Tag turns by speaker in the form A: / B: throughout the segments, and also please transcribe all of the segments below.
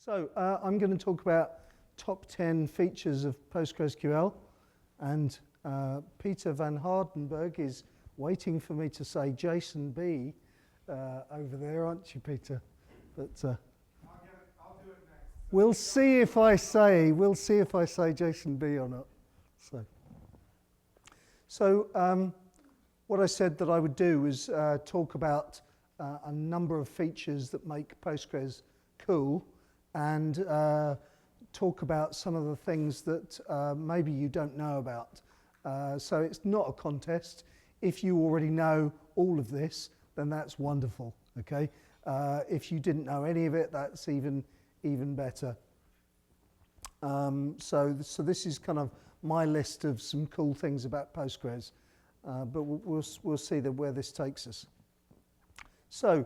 A: So I'm going to talk about top 10 features of PostgreSQL, and Peter van Hardenberg is waiting for me to say Jason B over there, aren't you, Peter? But
B: I'll do it next.
A: we'll see if I say Jason B or not. So what I said that I would do was talk about a number of features that make Postgres cool, and talk about some of the things that maybe you don't know about. So it's not a contest. If you already know all of this, then that's wonderful, okay? If you didn't know any of it, that's even better. So this is kind of my list of some cool things about Postgres, but we'll see where this takes us. So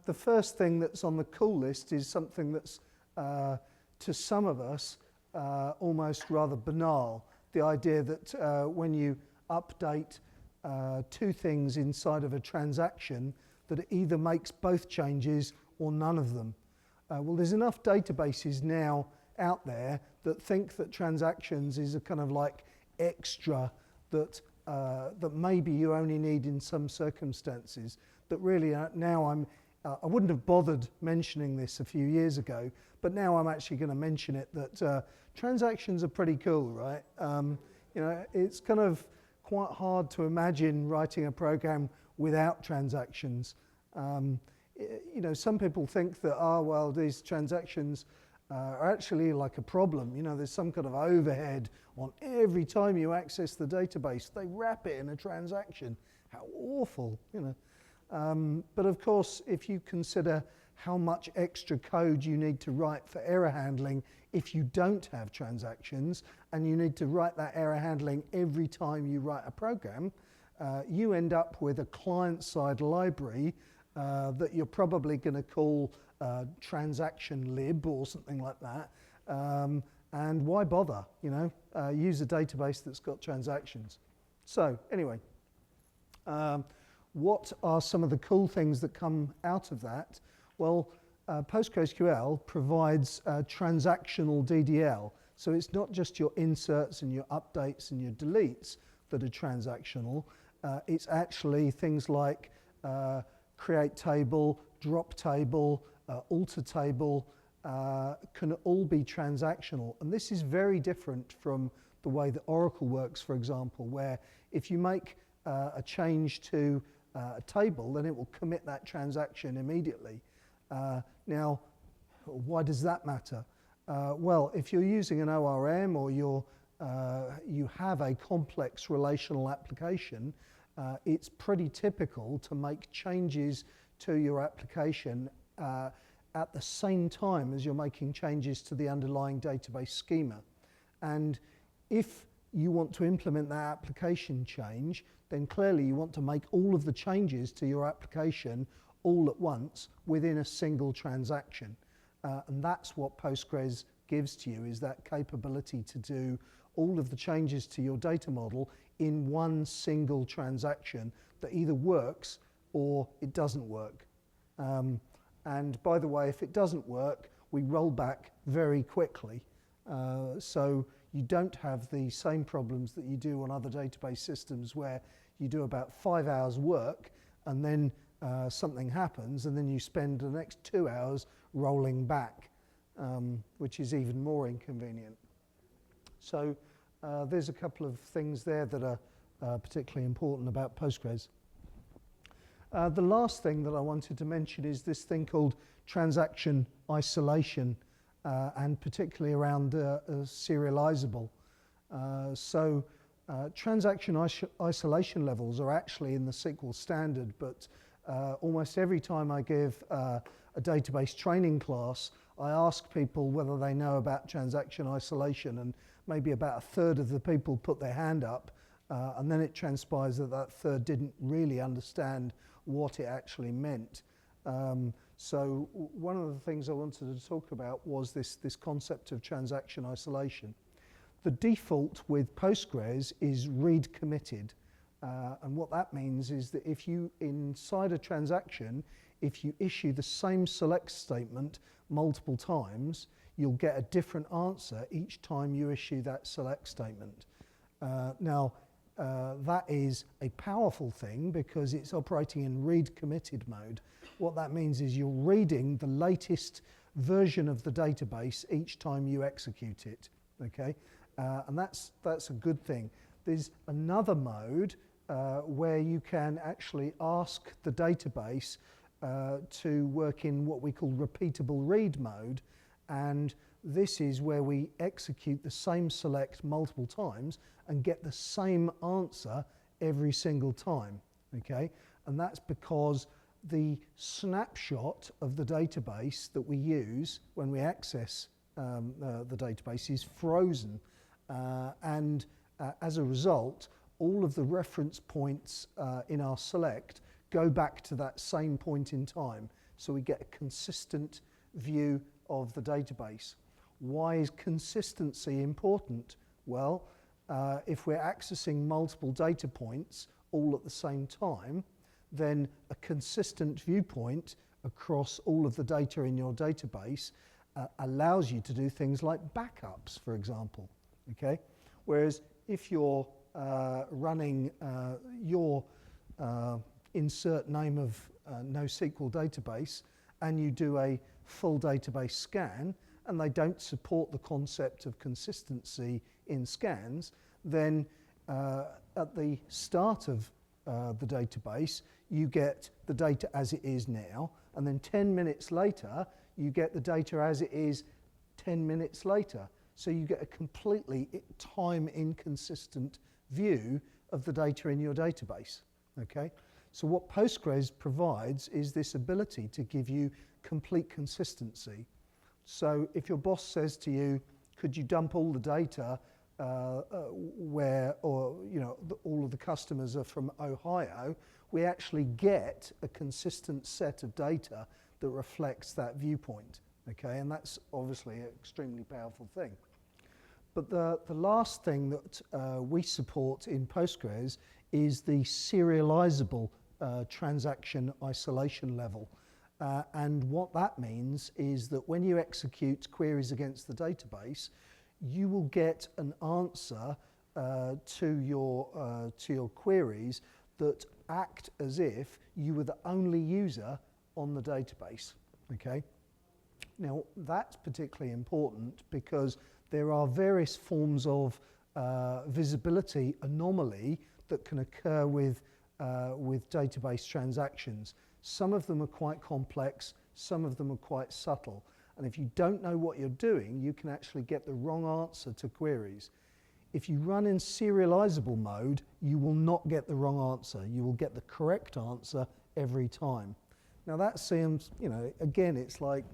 A: the first thing that's on the cool list is something that's, to some of us, almost rather banal. The idea that when you update two things inside of a transaction, that it either makes both changes or none of them. Well, there's enough databases now out there that think that transactions is a kind of like extra that maybe you only need in some circumstances. That really now I wouldn't have bothered mentioning this a few years ago, but now I'm actually going to mention it, that transactions are pretty cool, right? You know, it's kind of quite hard to imagine writing a program without transactions. You know, some people think that, well, these transactions are actually like a problem. You know, there's some kind of overhead on every time you access the database. They wrap it in a transaction. How awful, you know. But of course, if you consider how much extra code you need to write for error handling if you don't have transactions, and you need to write that error handling every time you write a program, you end up with a client-side library that you're probably going to call transaction lib or something like that. And why bother, you know? Use a database that's got transactions. So anyway, what are some of the cool things that come out of that? Well, PostgreSQL provides transactional DDL. So it's not just your inserts and your updates and your deletes that are transactional. It's actually things like create table, drop table, alter table, can all be transactional. And this is very different from the way that Oracle works, for example, where if you make a change to a table, then it will commit that transaction immediately. Now, why does that matter? Well, if you're using an ORM or you have a complex relational application, it's pretty typical to make changes to your application at the same time as you're making changes to the underlying database schema. And if you want to implement that application change, then clearly you want to make all of the changes to your application all at once within a single transaction. And that's what Postgres gives to you, is that capability to do all of the changes to your data model in one single transaction that either works or it doesn't work. And by the way, if it doesn't work, we roll back very quickly. So you don't have the same problems that you do on other database systems where you do about 5 hours work and then something happens and then you spend the next 2 hours rolling back, which is even more inconvenient. So there's a couple of things there that are particularly important about Postgres. The last thing that I wanted to mention is this thing called transaction isolation, and particularly around serializable. So transaction isolation levels are actually in the SQL standard, but almost every time I give a database training class, I ask people whether they know about transaction isolation, and maybe about a third of the people put their hand up, and then it transpires that that third didn't really understand what it actually meant. So one of the things I wanted to talk about was this concept of transaction isolation. The default with Postgres is read committed. And what that means is that if you, inside a transaction, if you issue the same select statement multiple times, you'll get a different answer each time you issue that select statement. Now, that is a powerful thing because it's operating in read committed mode. What that means is you're reading the latest version of the database each time you execute it, okay? And that's a good thing. There's another mode where you can actually ask the database to work in what we call repeatable read mode, and this is where we execute the same select multiple times and get the same answer every single time, okay? And that's because the snapshot of the database that we use when we access the database is frozen, and as a result, all of the reference points in our select go back to that same point in time. So we get a consistent view of the database. Why is consistency important? Well, if we're accessing multiple data points all at the same time, then a consistent viewpoint across all of the data in your database allows you to do things like backups, for example, okay? Whereas if you're running your insert name of NoSQL database and you do a full database scan and they don't support the concept of consistency in scans, then at the start of the database you get the data as it is now, and then 10 minutes later you get the data as it is 10 minutes later. So you get a completely time inconsistent view of the data in your database, okay? So what Postgres provides is this ability to give you complete consistency. So if your boss says to you, could you dump all the data where, or you know, all of the customers are from Ohio, we actually get a consistent set of data that reflects that viewpoint, okay? And that's obviously an extremely powerful thing. But the last thing that we support in Postgres is the serializable transaction isolation level. And what that means is that when you execute queries against the database, you will get an answer to your queries that act as if you were the only user on the database, okay? Now, that's particularly important because there are various forms of visibility anomaly that can occur with database transactions. Some of them are quite complex, some of them are quite subtle. And if you don't know what you're doing, you can actually get the wrong answer to queries. If you run in serializable mode, you will not get the wrong answer. You will get the correct answer every time. Now that seems, you know, again, it's like,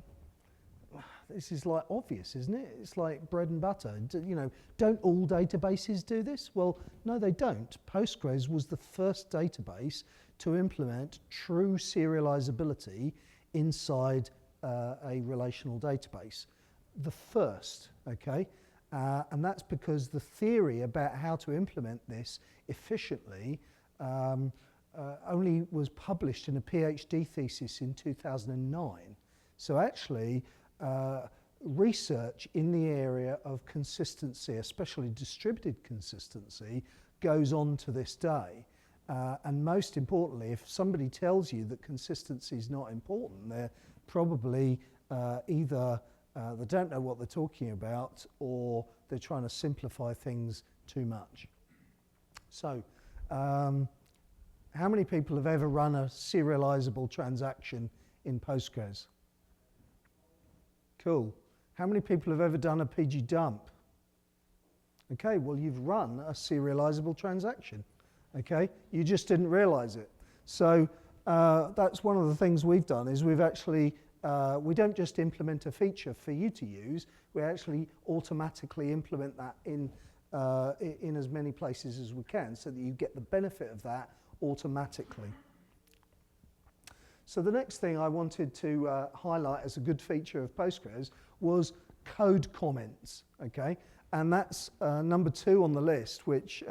A: this is like obvious, isn't it? It's like bread and butter. You know, don't all databases do this? Well, no, they don't. Postgres was the first database to implement true serializability inside a relational database. The first, okay? And that's because the theory about how to implement this efficiently only was published in a PhD thesis in 2009. So actually, research in the area of consistency, especially distributed consistency, goes on to this day. And most importantly, if somebody tells you that consistency is not important, they're probably either they don't know what they're talking about, or they're trying to simplify things too much. So, how many people have ever run a serializable transaction in Postgres? Cool. How many people have ever done a PG dump? Okay, well, you've run a serializable transaction. Okay, you just didn't realize it. So that's one of the things we've done, is we've actually we don't just implement a feature for you to use, we actually automatically implement that in as many places as we can, so that you get the benefit of that automatically. So the next thing I wanted to highlight as a good feature of Postgres was code comments, okay? And that's number 2 on the list, which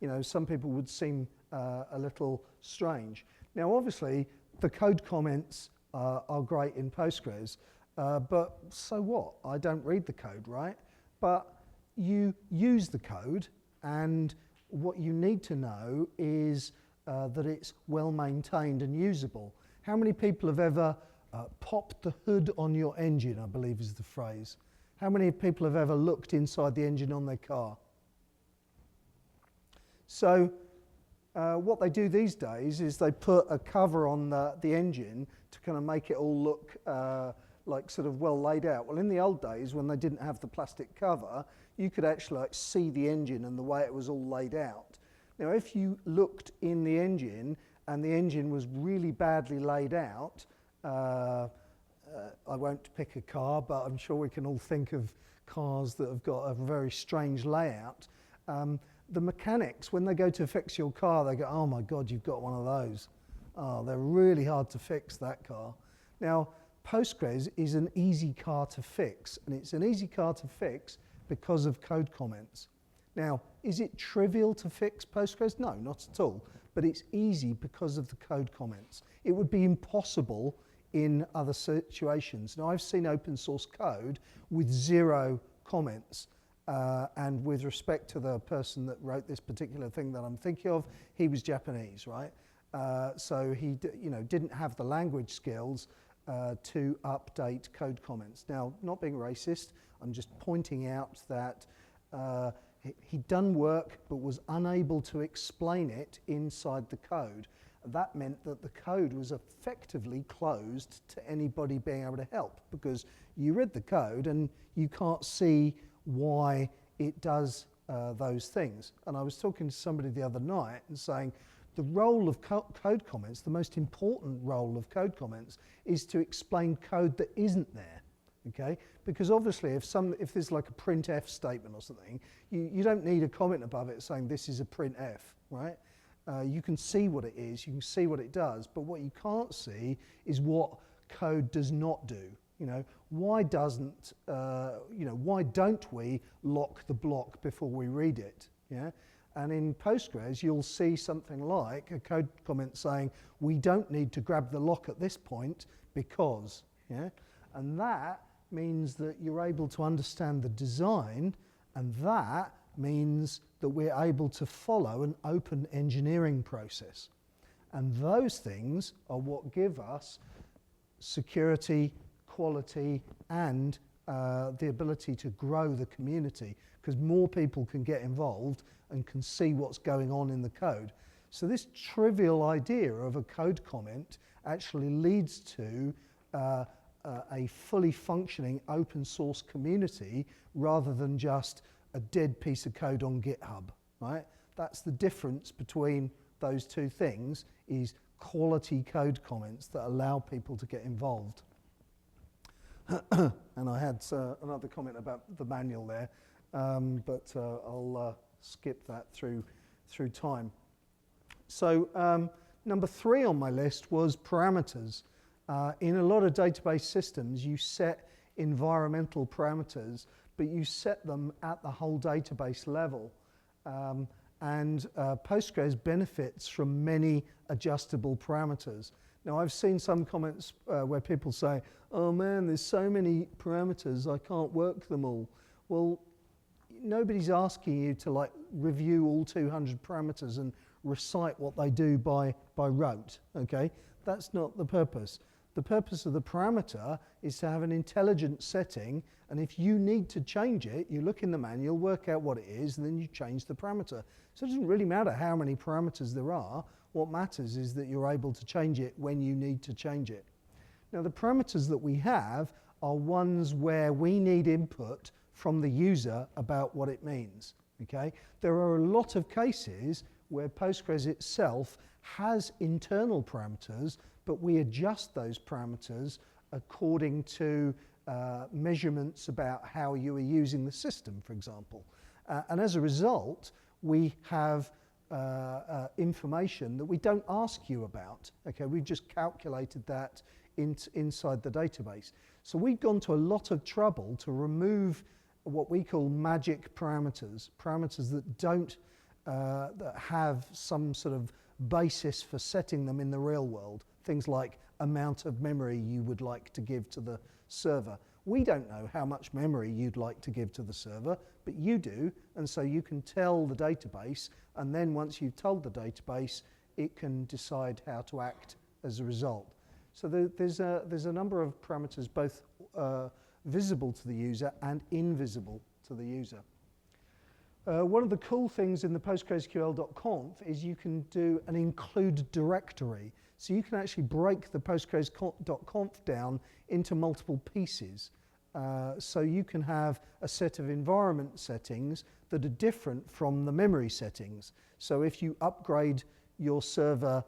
A: you know, some people would seem a little strange. Now, obviously, the code comments are great in Postgres, But so what? I don't read the code, right? But you use the code, and what you need to know is that it's well maintained and usable. How many people have ever popped the hood on your engine, I believe is the phrase? How many people have ever looked inside the engine on their car? So what they do these days is they put a cover on the engine to kind of make it all look like sort of well laid out. Well, in the old days, when they didn't have the plastic cover, you could actually like see the engine and the way it was all laid out. Now, if you looked in the engine and the engine was really badly laid out, I won't pick a car, but I'm sure we can all think of cars that have got a very strange layout. The mechanics, when they go to fix your car, they go, oh my God, you've got one of those. Oh, they're really hard to fix, that car. Now, Postgres is an easy car to fix, and it's an easy car to fix because of code comments. Now, is it trivial to fix Postgres? No, not at all, but it's easy because of the code comments. It would be impossible in other situations. Now, I've seen open source code with 0 comments, and with respect to the person that wrote this particular thing that I'm thinking of, he was Japanese, right? So he didn't have the language skills to update code comments. Now, not being racist, I'm just pointing out that he'd done work but was unable to explain it inside the code. That meant that the code was effectively closed to anybody being able to help, because you read the code and you can't see why it does those things. And I was talking to somebody the other night and saying the role of code comments, the most important role of code comments, is to explain code that isn't there. Okay? Because obviously if there's like a printf statement or something, you don't need a comment above it saying this is a printf, right? You can see what it is, you can see what it does, but what you can't see is what code does not do. Why don't we lock the block before we read it? Yeah? And in Postgres, you'll see something like a code comment saying, we don't need to grab the lock at this point because, yeah? And that means that you're able to understand the design, and that means that we're able to follow an open engineering process. And those things are what give us security, quality, and the ability to grow the community, because more people can get involved and can see what's going on in the code. So this trivial idea of a code comment actually leads to a fully functioning open source community rather than just a dead piece of code on GitHub, right? That's the difference between those two things, is quality code comments that allow people to get involved. And I had another comment about the manual there, but I'll skip that through time. So number 3 on my list was parameters. In a lot of database systems, you set environmental parameters, but you set them at the whole database level. And Postgres benefits from many adjustable parameters. Now, I've seen some comments where people say, oh man, there's so many parameters, I can't work them all. Well, nobody's asking you to like review all 200 parameters and recite what they do by rote, okay? That's not the purpose. The purpose of the parameter is to have an intelligent setting, and if you need to change it, you look in the manual, work out what it is, and then you change the parameter. So it doesn't really matter how many parameters there are. What matters is that you're able to change it when you need to change it. Now, the parameters that we have are ones where we need input from the user about what it means, okay? There are a lot of cases where Postgres itself has internal parameters, but we adjust those parameters according to measurements about how you are using the system, for example. And as a result, we have information that we don't ask you about. Okay, we've just calculated that inside the database. So we've gone to a lot of trouble to remove what we call magic parameters, parameters that don't that have some sort of basis for setting them in the real world. Things like amount of memory you would like to give to server. We don't know how much memory you'd like to give to the server, but you do, and so you can tell the database, and then once you've told the database, it can decide how to act as a result. So there's a number of parameters, both visible to the user and invisible to the user. One of the cool things in the PostgreSQL.conf is you can do an include directory. So you can actually break the PostgreSQL.conf down into multiple pieces. So you can have a set of environment settings that are different from the memory settings. So if you upgrade your server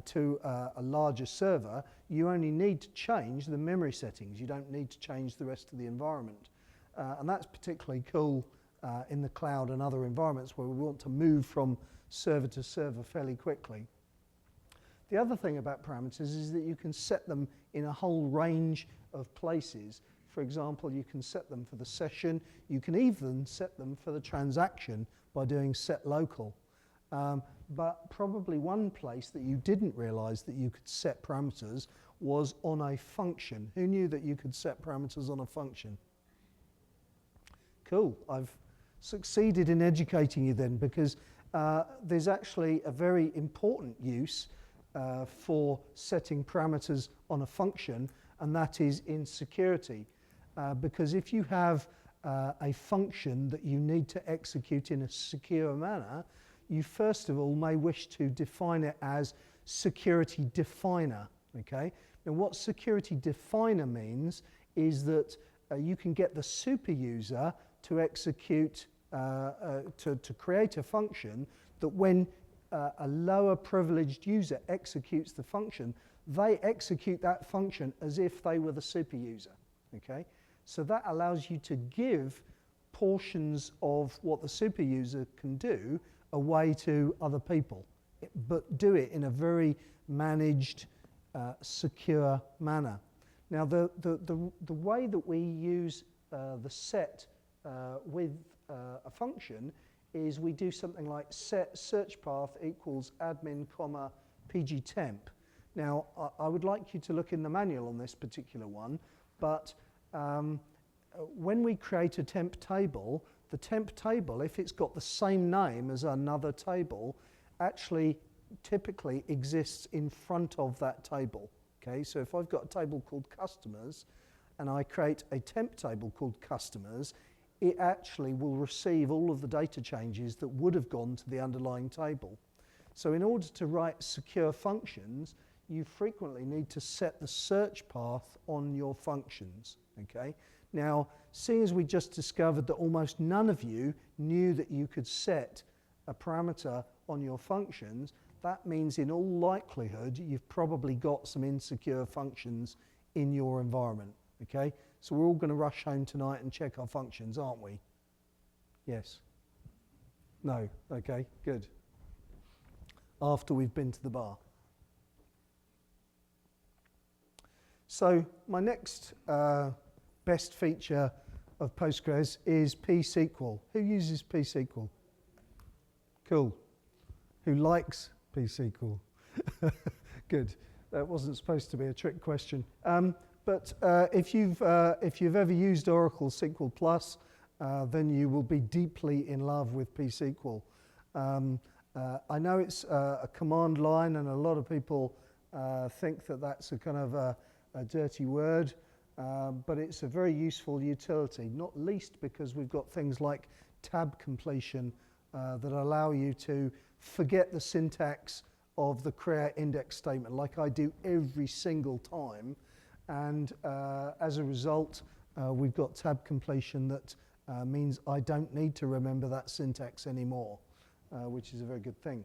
A: to a larger server, you only need to change the memory settings. You don't need to change the rest of the environment. And that's particularly cool in the cloud and other environments where we want to move from server to server fairly quickly. The other thing about parameters is that you can set them in a whole range of places. For example, you can set them for the session. You can even set them for the transaction by doing set local. But probably one place that you didn't realize that you could set parameters was on a function. Who knew that you could set parameters on a function? Cool. I've succeeded in educating you then, because there's actually a very important use for setting parameters on a function, and that is in security. Because if you have a function that you need to execute in a secure manner, you first of all may wish to define it as security definer. Okay? Now what security definer means is that you can get the super user to execute, to create a function that when a lower privileged user executes the function, they execute that function as if they were the super user. Okay? So that allows you to give portions of what the super user can do away to other people, but do it in a very managed, secure manner. Now the way that we use the set with a function is we do something like set search path equals admin comma pgtemp. Now I would like you to look in the manual on this particular one, but when we create a temp table, the temp table, if it's got the same name as another table, actually typically exists in front of that table. Okay, so if I've got a table called customers and I create a temp table called customers, it actually will receive all of the data changes that would have gone to the underlying table. So in order to write secure functions, you frequently need to set the search path on your functions. Okay? Now, seeing as we just discovered that almost none of you knew that you could set a parameter on your functions, that means in all likelihood you've probably got some insecure functions in your environment. Okay? So we're all going to rush home tonight and check our functions, aren't we? Yes? No? Okay, good. After we've been to the bar. So my next best feature of Postgres is pSQL. Who uses pSQL? Cool. Who likes pSQL? Good. That wasn't supposed to be a trick question. But if you've ever used Oracle SQL Plus, then you will be deeply in love with pSQL. I know it's a command line, and a lot of people think that that's a kind of a dirty word, but it's a very useful utility, not least because we've got things like tab completion that allow you to forget the syntax of the create index statement like I do every single time, and as a result we've got tab completion that means I don't need to remember that syntax anymore, which is a very good thing.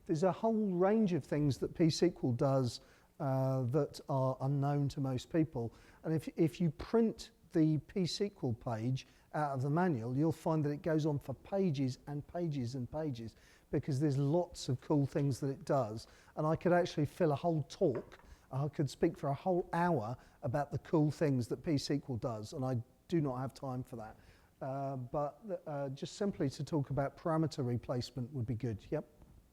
A: There's a whole range of things that pSQL does that are unknown to most people, and if you print the pSQL page out of the manual, you'll find that it goes on for pages and pages and pages, because there's lots of cool things that it does, and I could actually fill a whole talk, I could speak for a whole hour about the cool things that pSQL does, and I do not have time for that. But just simply to talk about parameter replacement would be good. Yep.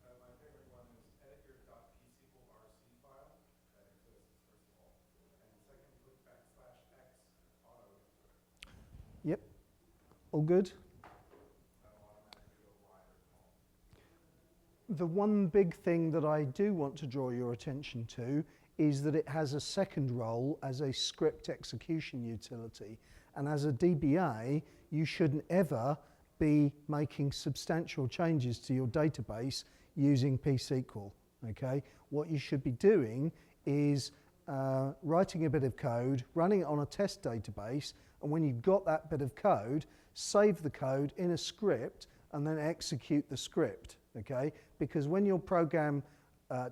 B: My favorite one is edit your .psql.rc file. That exists, first of all. And second, put
A: Yep, all good. The one big thing that I do want to draw your attention to is that it has a second role as a script execution utility. And as a DBA, you shouldn't ever be making substantial changes to your database using pSQL, okay? What you should be doing is writing a bit of code, running it on a test database, and when you've got that bit of code, save the code in a script and then execute the script, okay? Because when your program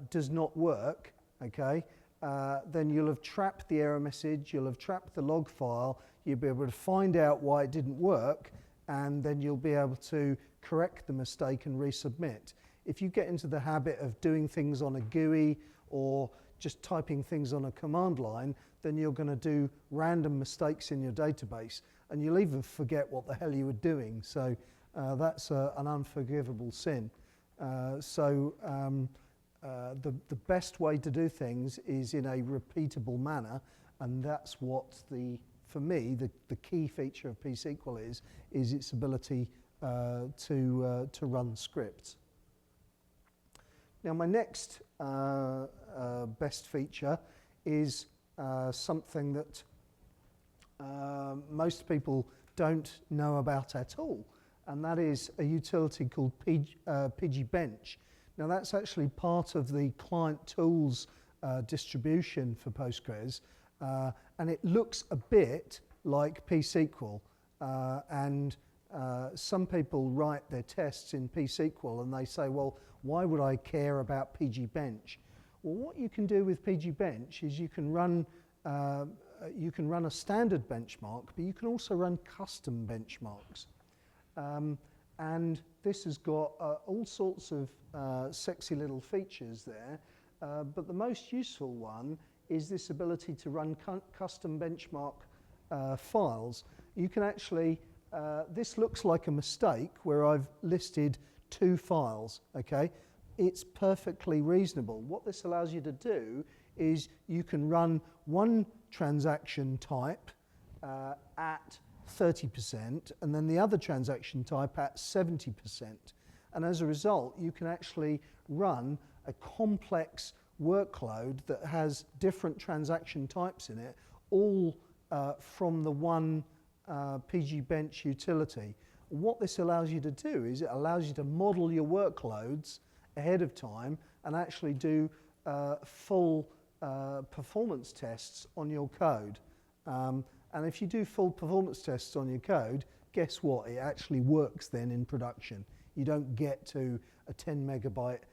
A: does not work, okay, then you'll have trapped the error message, you'll have trapped the log file, you'll be able to find out why it didn't work, and then you'll be able to correct the mistake and resubmit. If you get into the habit of doing things on a GUI or just typing things on a command line, then you're going to do random mistakes in your database, and you'll even forget what the hell you were doing. So that's an unforgivable sin. The best way to do things is in a repeatable manner, and that's what for me, the key feature of pSQL is its ability to run scripts. Now, my next best feature is something that most people don't know about at all, and that is a utility called pgbench. Now, that's actually part of the client tools distribution for Postgres, and it looks a bit like pSQL. Some people write their tests in pSQL and they say, well, why would I care about pgbench? Well, what you can do with pgbench is you can run a standard benchmark, but you can also run custom benchmarks. And this has got all sorts of sexy little features there, but the most useful one is this ability to run custom benchmark files. You can actually, this looks like a mistake where I've listed 2 files, okay? It's perfectly reasonable. What this allows you to do is you can run one transaction type at 30% and then the other transaction type at 70%. And as a result, you can actually run a complex workload that has different transaction types in it, all from the one pgbench utility. What this allows you to do is it allows you to model your workloads ahead of time and actually do full performance tests on your code. And if you do full performance tests on your code, guess what? It actually works then in production. You don't get to a 10 megabyte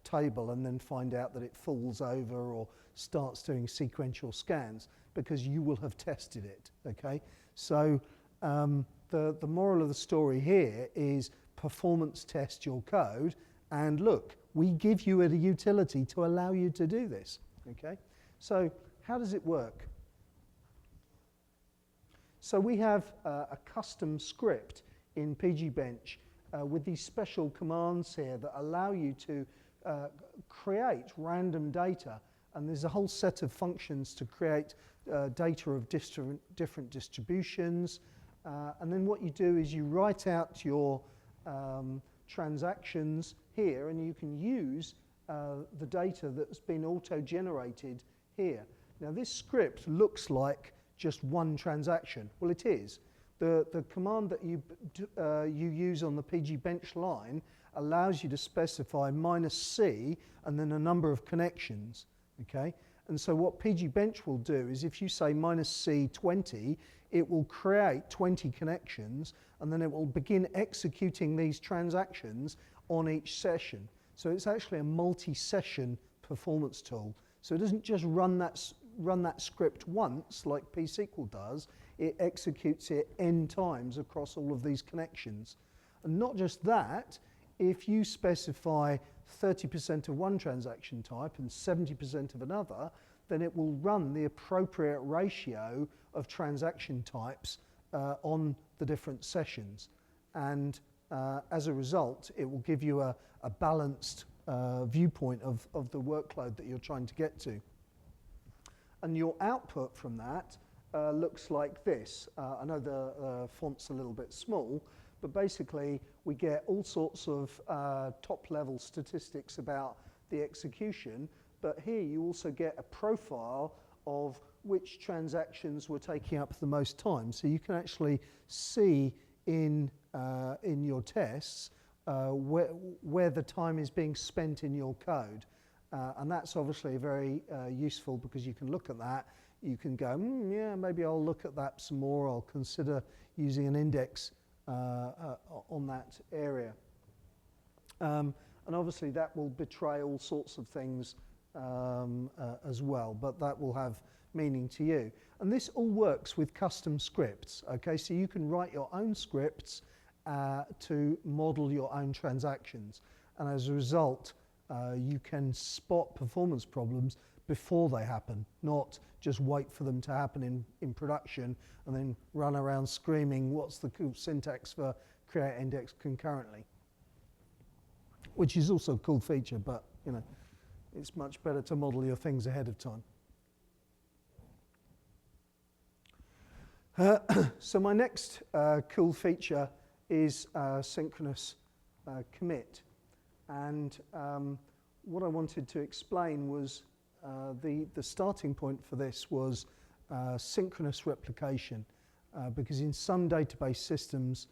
A: table and then find out that it falls over or starts doing sequential scans, because you will have tested it, okay? So the moral of the story here is performance test your code, and look, we give you a utility to allow you to do this, okay? So how does it work? So we have a custom script in pgbench with these special commands here that allow you to create random data, and there's a whole set of functions to create data of different distributions, and then what you do is you write out your transactions here, and you can use the data that's been auto-generated here. Now this script looks like just one transaction. Well, it is. The command that you use on the pgbench line allows you to specify -c and then a number of connections, okay? And so what pgbench will do is if you say -c 20, it will create 20 connections, and then it will begin executing these transactions on each session. So it's actually a multi-session performance tool. So it doesn't just run that script once like pSQL does, it executes it n times across all of these connections. And not just that, if you specify 30% of one transaction type and 70% of another, then it will run the appropriate ratio of transaction types on the different sessions. And as a result, it will give you a balanced viewpoint of the workload that you're trying to get to. And your output from that looks like this. I know the font's a little bit small, but basically we get all sorts of top-level statistics about the execution, but here you also get a profile of which transactions were taking up the most time. So you can actually see in your tests where the time is being spent in your code. And that's obviously very useful because you can look at that. You can go, yeah, maybe I'll look at that some more. I'll consider using an index on that area. And obviously that will betray all sorts of things as well, but that will have meaning to you. And this all works with custom scripts, okay? So you can write your own scripts to model your own transactions. And as a result, you can spot performance problems before they happen, not just wait for them to happen in production and then run around screaming, what's the cool syntax for create index concurrently? Which is also a cool feature, but you know, it's much better to model your things ahead of time. So my next cool feature is synchronous commit. And what I wanted to explain was the starting point for this was synchronous replication. Because in some database systems,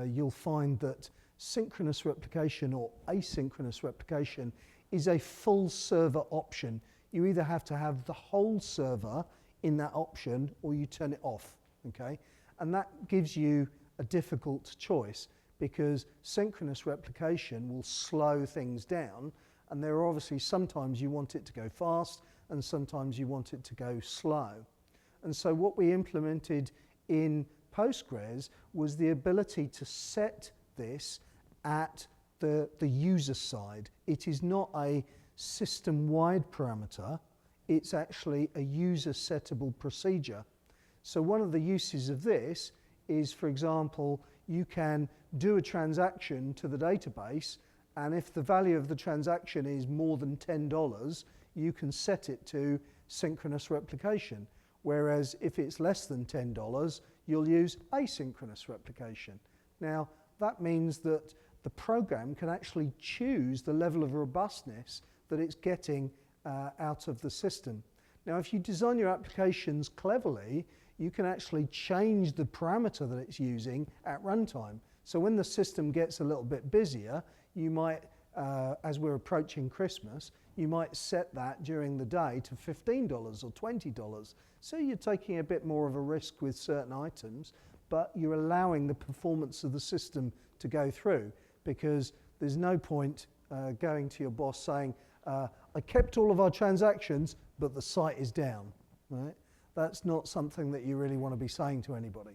A: you'll find that synchronous replication or asynchronous replication is a full server option. You either have to have the whole server in that option or you turn it off, okay? And that gives you a difficult choice because synchronous replication will slow things down, and there are obviously sometimes you want it to go fast and sometimes you want it to go slow. And so what we implemented in Postgres was the ability to set this at the user side. It is not a system-wide parameter, it's actually a user settable procedure. So one of the uses of this is, for example, you can do a transaction to the database, and if the value of the transaction is more than $10, you can set it to synchronous replication. Whereas if it's less than $10, you'll use asynchronous replication. Now, that means that the program can actually choose the level of robustness that it's getting out of the system. Now, if you design your applications cleverly, you can actually change the parameter that it's using at runtime. So when the system gets a little bit busier, you might, as we're approaching Christmas, you might set that during the day to $15 or $20. So you're taking a bit more of a risk with certain items, but you're allowing the performance of the system to go through, because there's no point going to your boss saying, I kept all of our transactions, but the site is down, right? That's not something that you really want to be saying to anybody.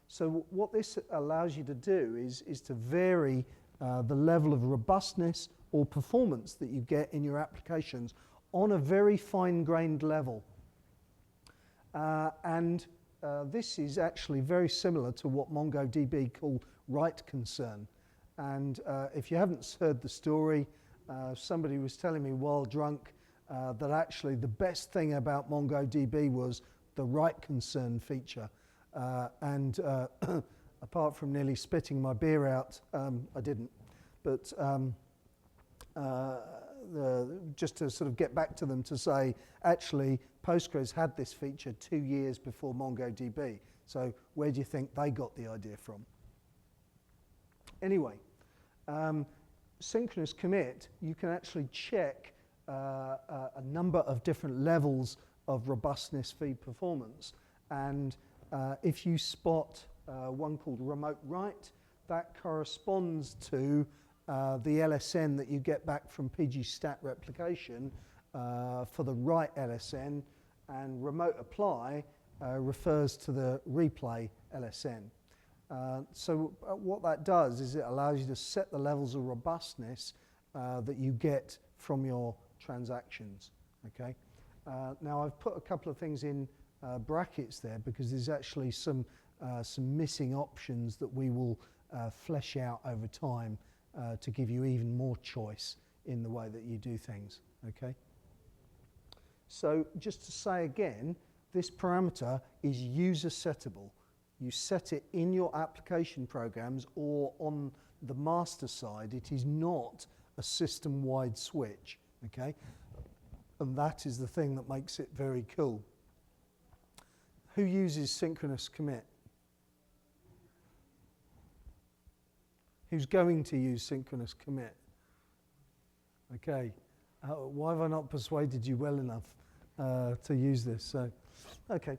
A: So what this allows you to do is to vary the level of robustness or performance that you get in your applications on a very fine-grained level. This is actually very similar to what MongoDB call write concern. And if you haven't heard the story, somebody was telling me while drunk that actually the best thing about MongoDB was the write concern feature. Apart from nearly spitting my beer out, I didn't. But just to sort of get back to them to say, actually, Postgres had this feature 2 years before MongoDB. So where do you think they got the idea from? Anyway, synchronous commit, you can actually check a number of different levels of robustness feed performance. And if you spot one called remote write, that corresponds to the LSN that you get back from pgstat replication for the write LSN, and remote apply refers to the replay LSN. So what that does is it allows you to set the levels of robustness that you get from your transactions, okay? Now I've put a couple of things in brackets there because there's actually some missing options that we will flesh out over time to give you even more choice in the way that you do things, okay? So just to say again, This parameter is user settable. You set it in your application programs or on the master side. It is not a system-wide switch, okay? And that is the thing that makes it very cool. Who uses synchronous commit? Who's going to use synchronous commit? Okay. Why have I not persuaded you well enough to use this? So, okay.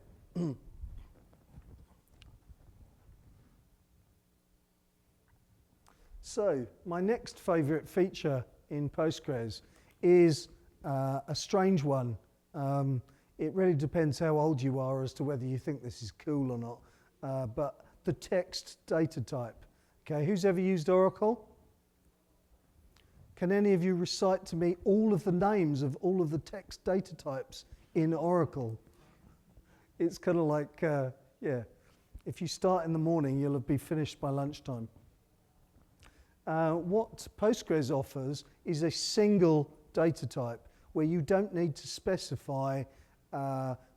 A: So, my next favourite feature in Postgres is a strange one. It really depends how old you are as to whether you think this is cool or not. But the text data type. Okay, who's ever used Oracle? Can any of you recite to me all of the names of all of the text data types in Oracle? It's kind of like, yeah, if you start in the morning, you'll be finished by lunchtime. What Postgres offers is a single data type where you don't need to specify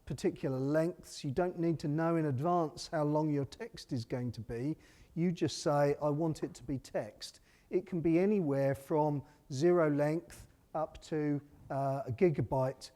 A: particular lengths. You don't need to know in advance how long your text is going to be. You just say, I want it to be text. It can be anywhere from 0 length up to a gigabyte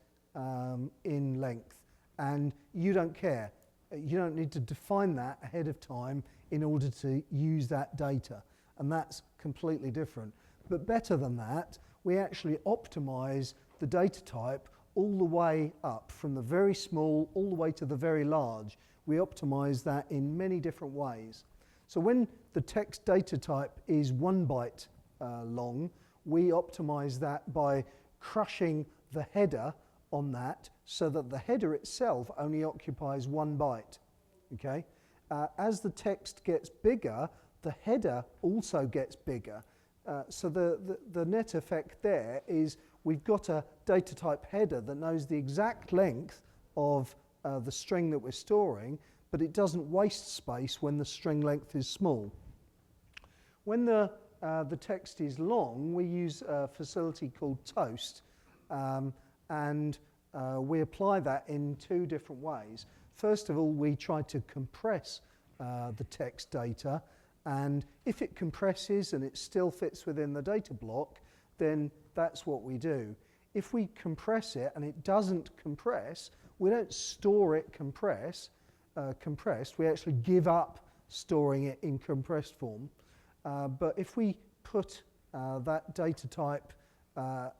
A: in length. And you don't care. You don't need to define that ahead of time in order to use that data. And that's completely different. But better than that, we actually optimize the data type all the way up, from the very small all the way to the very large. We optimize that in many different ways. So when the text data type is 1 byte long, we optimize that by crushing the header on that so that the header itself only occupies 1 byte. Okay? As the text gets bigger, the header also gets bigger. So the net effect there is we've got a data type header that knows the exact length of the string that we're storing, but it doesn't waste space when the string length is small. When the text is long, we use a facility called Toast, and we apply that in 2 different ways. First of all, we try to compress the text data, and if it compresses and it still fits within the data block, then that's what we do. If we compress it and it doesn't compress, we don't store it compressed. We actually give up storing it in compressed form. But if we put that data type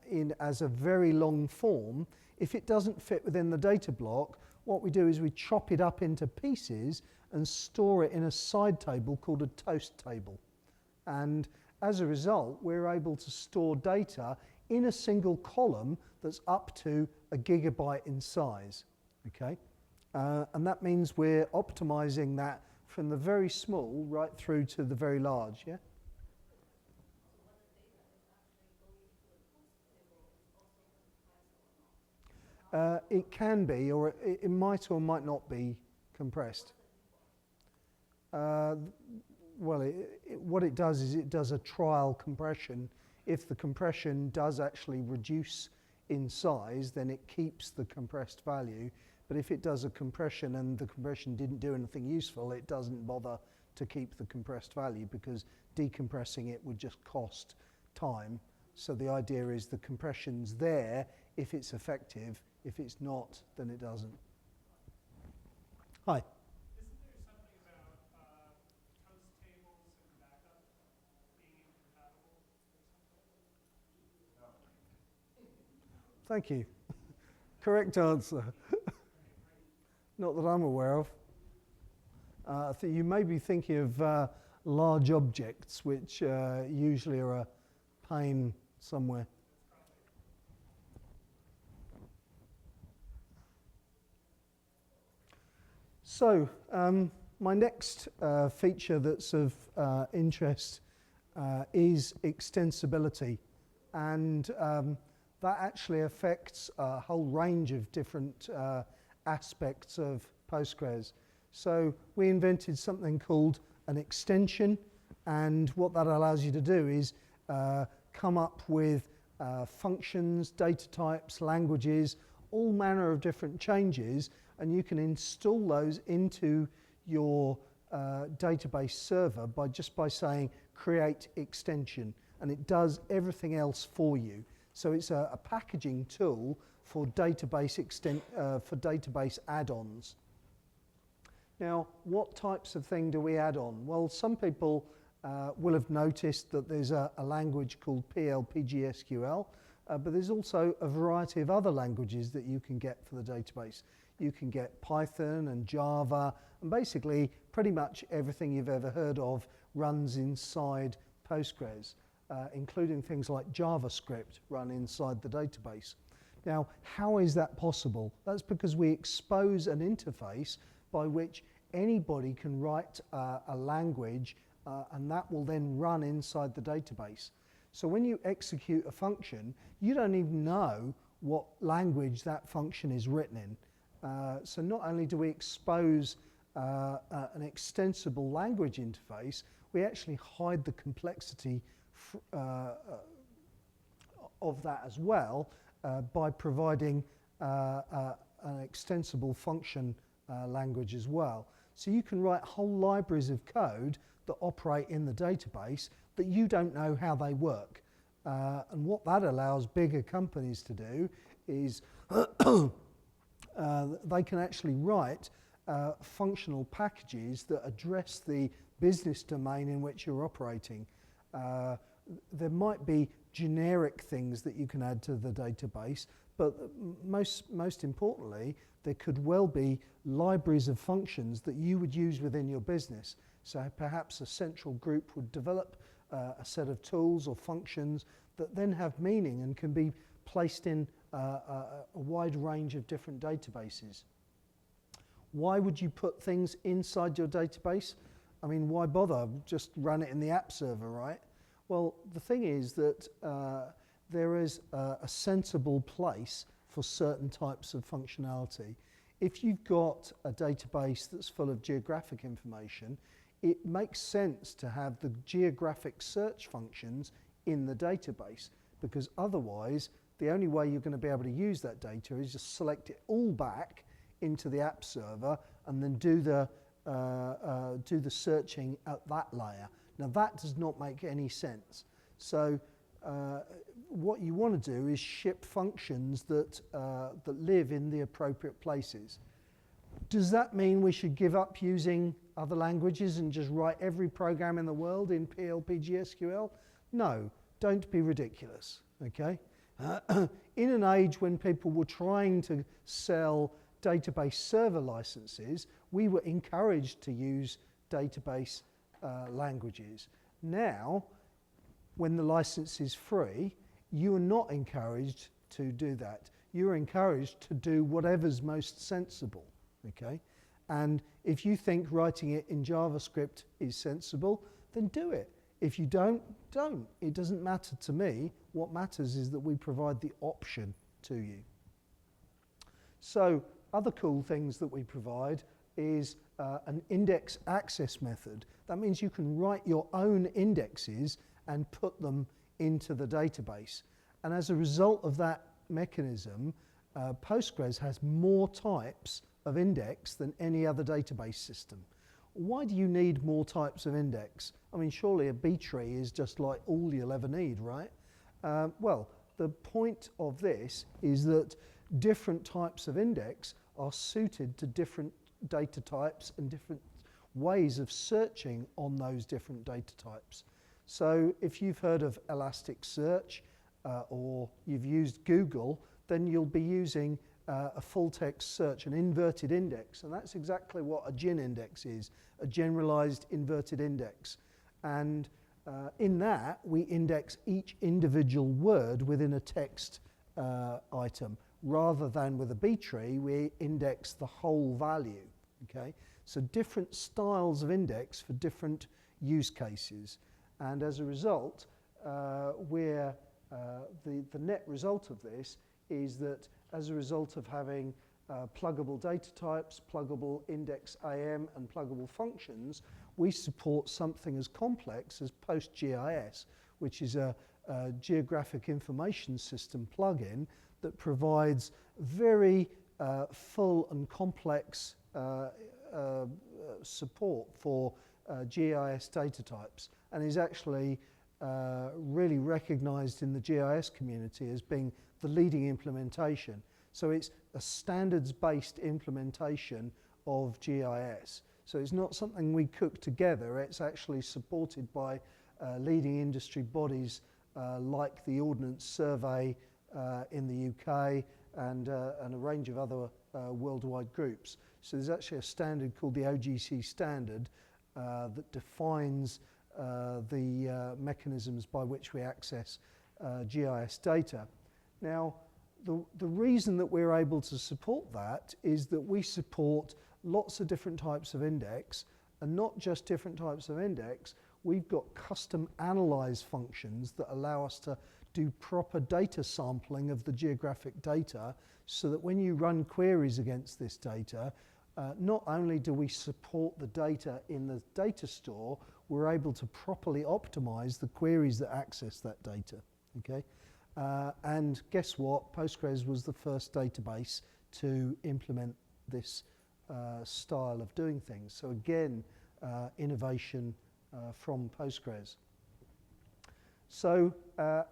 A: in as a very long form, if it doesn't fit within the data block, what we do is we chop it up into pieces and store it in a side table called a toast table. And as a result, we're able to store data in a single column that's up to a gigabyte in size. Okay? And that means we're optimizing that from the very small right through to the very large. Yeah? It can be, or it might or might not be compressed. Well, what it does is it does a trial compression. If the compression does actually reduce in size, then it keeps the compressed value. But if it does a compression and the compression didn't do anything useful, it doesn't bother to keep the compressed value because decompressing it would just cost time. So the idea is the compression's there if it's effective. If it's not, then it doesn't. Hi.
B: Isn't there something about toast tables and backup being incompatible or something?
A: Thank you. Correct answer. Not that I'm aware of. I think you may be thinking of large objects, which usually are a pain somewhere. So, my next feature that's of interest is extensibility, and that actually affects a whole range of different aspects of Postgres. So we invented something called an extension, and what that allows you to do is come up with functions, data types, languages, all manner of different changes, and you can install those into your database server just by saying create extension, and it does everything else for you. So it's a packaging tool for database add-ons. Now, what types of thing do we add on? Well, some people will have noticed that there's a language called PGSQL, but there's also a variety of other languages that you can get for the database. You can get Python and Java, and basically pretty much everything you've ever heard of runs inside Postgres, including things like JavaScript run inside the database. Now, how is that possible? That's because we expose an interface by which anybody can write a language and that will then run inside the database. So when you execute a function, you don't even know what language that function is written in. So not only do we expose an extensible language interface, we actually hide the complexity of that as well by providing an extensible function language as well. So you can write whole libraries of code that operate in the database that you don't know how they work. And what that allows bigger companies to do is they can actually write functional packages that address the business domain in which you're operating. There might be generic things that you can add to the database, but most importantly, there could well be libraries of functions that you would use within your business. So perhaps a central group would develop a set of tools or functions that then have meaning and can be placed in a wide range of different databases. Why would you put things inside your database? I mean, why bother? Just run it in the app server, right? Well, the thing is that there is a sensible place for certain types of functionality. If you've got a database that's full of geographic information, it makes sense to have the geographic search functions in the database, because otherwise the only way you're going to be able to use that data is just select it all back into the app server and then do the searching at that layer. Now that does not make any sense. So what you want to do is ship functions that live in the appropriate places. Does that mean we should give up using other languages and just write every program in the world in PGSQL? No, don't be ridiculous, okay? In an age when people were trying to sell database server licenses, we were encouraged to use database languages. Now, when the license is free, you are not encouraged to do that. You're encouraged to do whatever's most sensible, okay? And if you think writing it in JavaScript is sensible, then do it. If you don't. It doesn't matter to me. What matters is that we provide the option to you. So other cool things that we provide is an index access method. That means you can write your own indexes and put them into the database. And as a result of that mechanism, Postgres has more types of index than any other database system. Why do you need more types of index? I mean, surely a B tree is just like all you'll ever need, right? Well, the point of this is that different types of index are suited to different data types and different ways of searching on those different data types. So if you've heard of Elasticsearch or you've used Google, then you'll be using a full text search, an inverted index, and that's exactly what a GIN index is, a generalized inverted index. And in that, we index each individual word within a text item. Rather than with a B tree, we index the whole value, okay? So different styles of index for different use cases. And as a result, the net result of this is that as a result of having pluggable data types, pluggable index AM, and pluggable functions, we support something as complex as PostGIS, which is a geographic information system plugin that provides very full and complex support for GIS data types, and is actually really recognized in the GIS community as being the leading implementation. So it's a standards-based implementation of GIS. So it's not something we cook together, it's actually supported by leading industry bodies like the Ordnance Survey in the UK and a range of other worldwide groups. So there's actually a standard called the OGC standard that defines the mechanisms by which we access GIS data. Now, the reason that we're able to support that is that we support lots of different types of index, and not just different types of index, we've got custom analyze functions that allow us to do proper data sampling of the geographic data, so that when you run queries against this data, not only do we support the data in the data store, we're able to properly optimize the queries that access that data. Okay? And guess what? Postgres was the first database to implement this style of doing things. So again, innovation from Postgres. So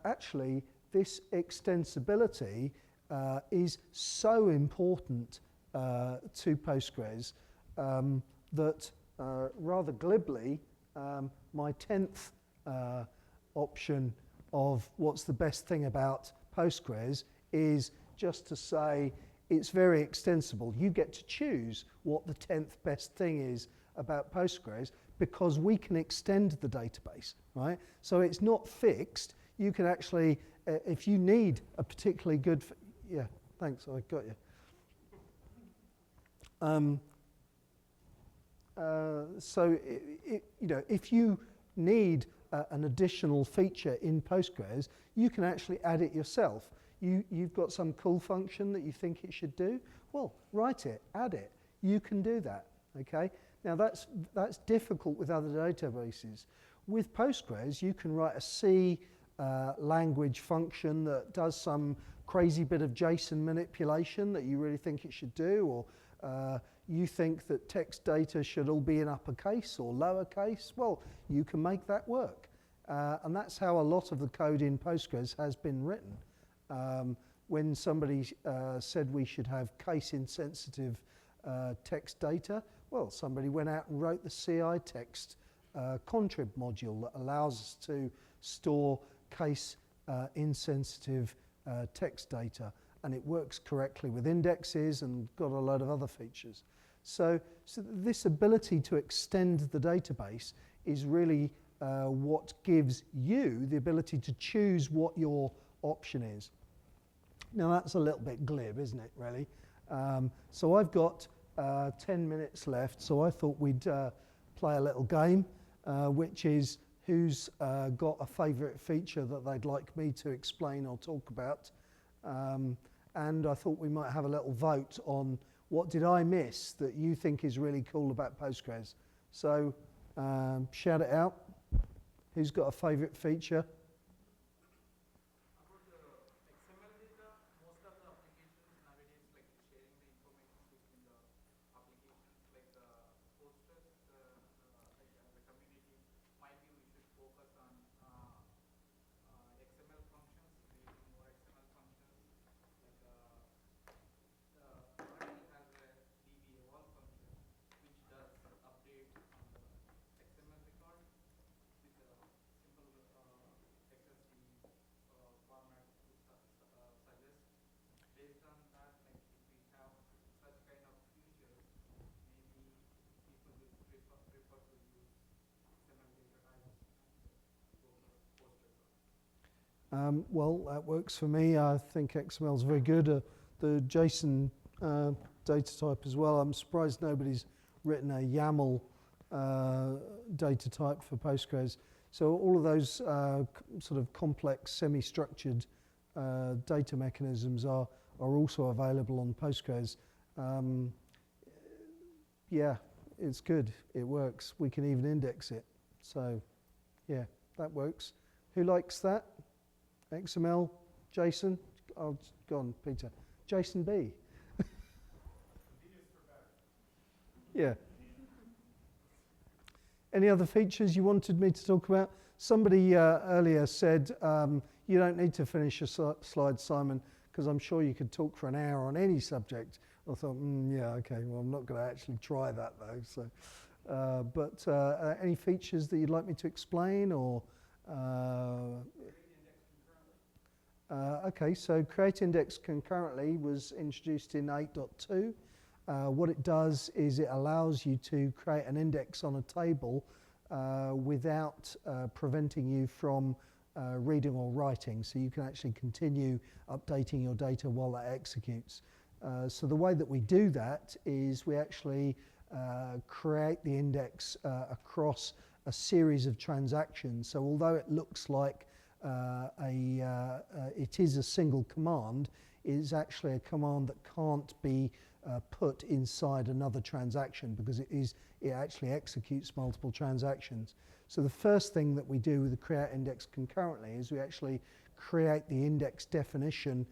A: actually, this extensibility is so important to Postgres that rather glibly, my 10th option of what's the best thing about Postgres is just to say it's very extensible. You get to choose what the 10th best thing is about Postgres, because we can extend the database, right? So it's not fixed. You can actually, if you need a particularly good, yeah, thanks, I got you. So you know, if you need an additional feature in Postgres, you can actually add it yourself. You've got some cool function that you think it should do. Well, write it, add it. You can do that. Okay. Now that's difficult with other databases. With Postgres, you can write a C language function that does some crazy bit of JSON manipulation that you really think it should do, or you think that text data should all be in uppercase or lowercase. Well, you can make that work. And that's how a lot of the code in Postgres has been written. When somebody said we should have case-insensitive text data, well, somebody went out and wrote the CI text contrib module that allows us to store case-insensitive text data, and it works correctly with indexes and got a load of other features. So this ability to extend the database is really what gives you the ability to choose what your option is. Now that's a little bit glib, isn't it, really? So I've got 10 minutes left, so I thought we'd play a little game, which is who's got a favourite feature that they'd like me to explain or talk about. And I thought we might have a little vote on what did I miss that you think is really cool about Postgres. So shout it out. Who's got a favourite feature?
C: About the XML data, most of the applications nowadays like sharing the information between the applications, like the Postgres, like the community, might be we should focus on XML functions, creating more XML functions. Like the already has a DB evolve function, which does update on the XML record with a simple XSV format which suggest. Based on that, like if we have such kind of features, maybe people will prefer to use XML data types and go for Postgres.
A: Well, that works for me. I think XML is very good. The JSON data type as well. I'm surprised nobody's written a YAML data type for Postgres. So all of those sort of complex, semi-structured data mechanisms are also available on Postgres. Yeah, it's good. It works. We can even index it. So, yeah, that works. Who likes that? XML, JSON? Oh, go on, Peter. JSON B. Yeah. Any other features you wanted me to talk about? Somebody earlier said, you don't need to finish your slide, Simon, because I'm sure you could talk for an hour on any subject. I thought, yeah, okay, well, I'm not going to actually try that, though. So, but any features that you'd like me to explain, or? Okay, so create index concurrently was introduced in 8.2. What it does is it allows you to create an index on a table without preventing you from reading or writing. So you can actually continue updating your data while that executes. So the way that we do that is we actually create the index across a series of transactions. So although it looks like it is a single command, it is actually a command that can't be put inside another transaction because it actually executes multiple transactions. So the first thing that we do with the create index concurrently is we actually create the index definition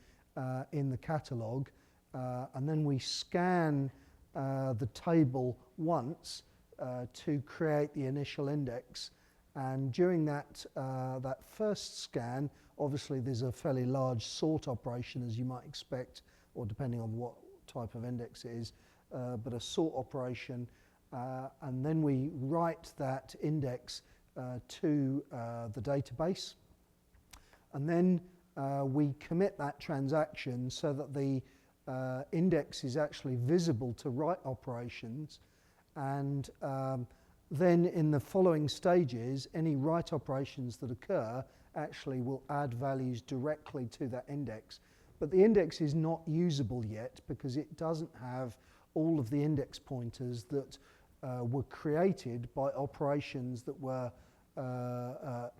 A: in the catalog, and then we scan the table once to create the initial index. And during that first scan, obviously there's a fairly large sort operation, as you might expect, or depending on what type of index it is, but a sort operation, and then we write that index to the database, and then we commit that transaction so that the index is actually visible to write operations, and then in the following stages, any write operations that occur actually will add values directly to that index. But the index is not usable yet because it doesn't have all of the index pointers that were created by operations that were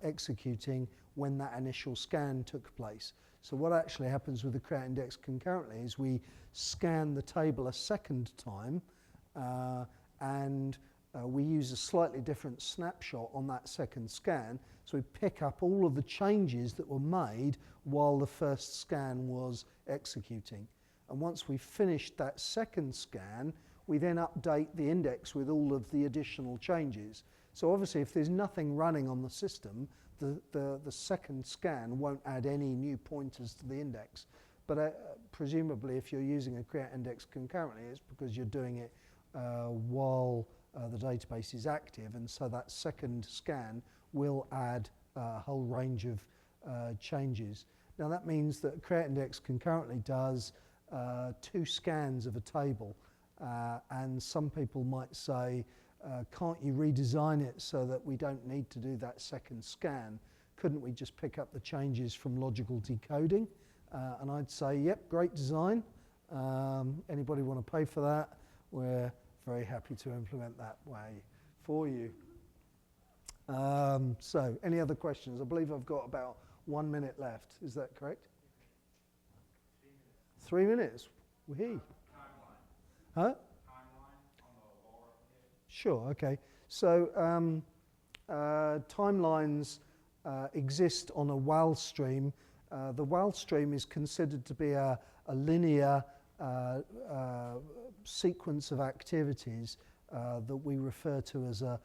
A: executing when that initial scan took place. So what actually happens with the create index concurrently is we scan the table a second time, and we use a slightly different snapshot on that second scan. So we pick up all of the changes that were made while the first scan was executing. And once we've finished that second scan, we then update the index with all of the additional changes. So obviously if there's nothing running on the system, the second scan won't add any new pointers to the index. But presumably if you're using a create index concurrently, it's because you're doing it while the database is active, and so that second scan will add a whole range of changes. Now that means that create index concurrently does 2 scans of a table, and some people might say, can't you redesign it so that we don't need to do that second scan? Couldn't we just pick up the changes from logical decoding? And I'd say, yep, great design. Anybody want to pay for that? We're very happy to implement that way for you. So, any other questions? I believe I've got about 1 minute left. Is that correct? 3 minutes. Wee. Huh?
C: Timeline on the lower here.
A: Sure, okay. So timelines exist on a WAL stream. The WAL stream is considered to be a linear sequence of activities that we refer to as a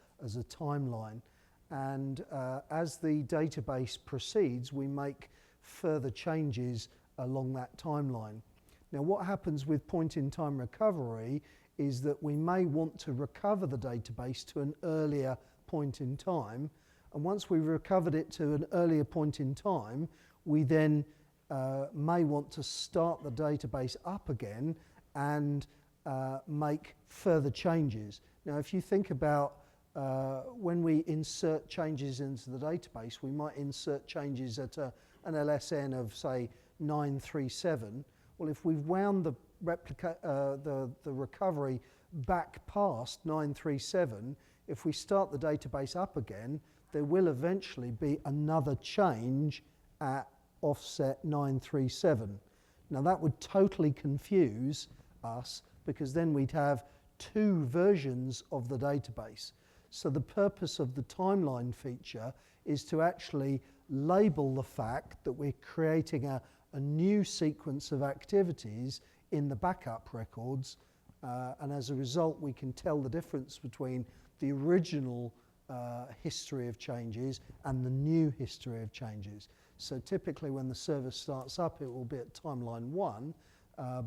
A: timeline. And as the database proceeds, we make further changes along that timeline. Now, what happens with point-in-time recovery is that we may want to recover the database to an earlier point in time, and once we've recovered it to an earlier point in time, we then may want to start the database up again and make further changes. Now, if you think about when we insert changes into the database, we might insert changes at an LSN of, say, 937. Well, if we've wound the recovery back past 937, if we start the database up again, there will eventually be another change at offset 937. Now that would totally confuse us because then we'd have 2 versions of the database. So the purpose of the timeline feature is to actually label the fact that we're creating a new sequence of activities in the backup records, And as a result, we can tell the difference between the original history of changes and the new history of changes. So typically when the service starts up, it will be at timeline 1,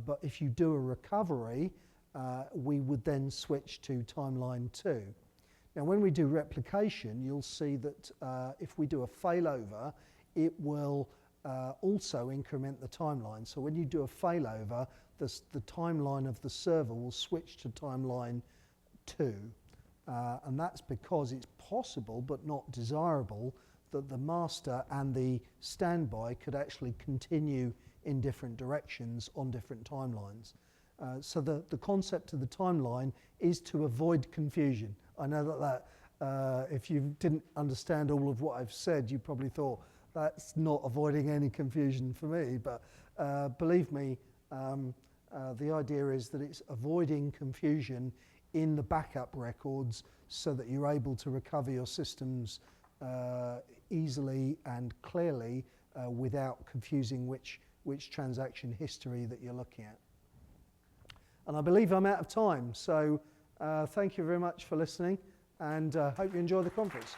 A: but if you do a recovery, we would then switch to timeline 2. Now when we do replication, you'll see that if we do a failover, it will also increment the timeline. So when you do a failover, the timeline of the server will switch to timeline 2. And that's because it's possible, but not desirable, that the master and the standby could actually continue in different directions on different timelines. So the concept of the timeline is to avoid confusion. I know that if you didn't understand all of what I've said, you probably thought that's not avoiding any confusion for me, but believe me, the idea is that it's avoiding confusion in the backup records so that you're able to recover your systems easily and clearly without confusing which transaction history that you're looking at. And I believe I'm out of time, so thank you very much for listening, and hope you enjoy the conference.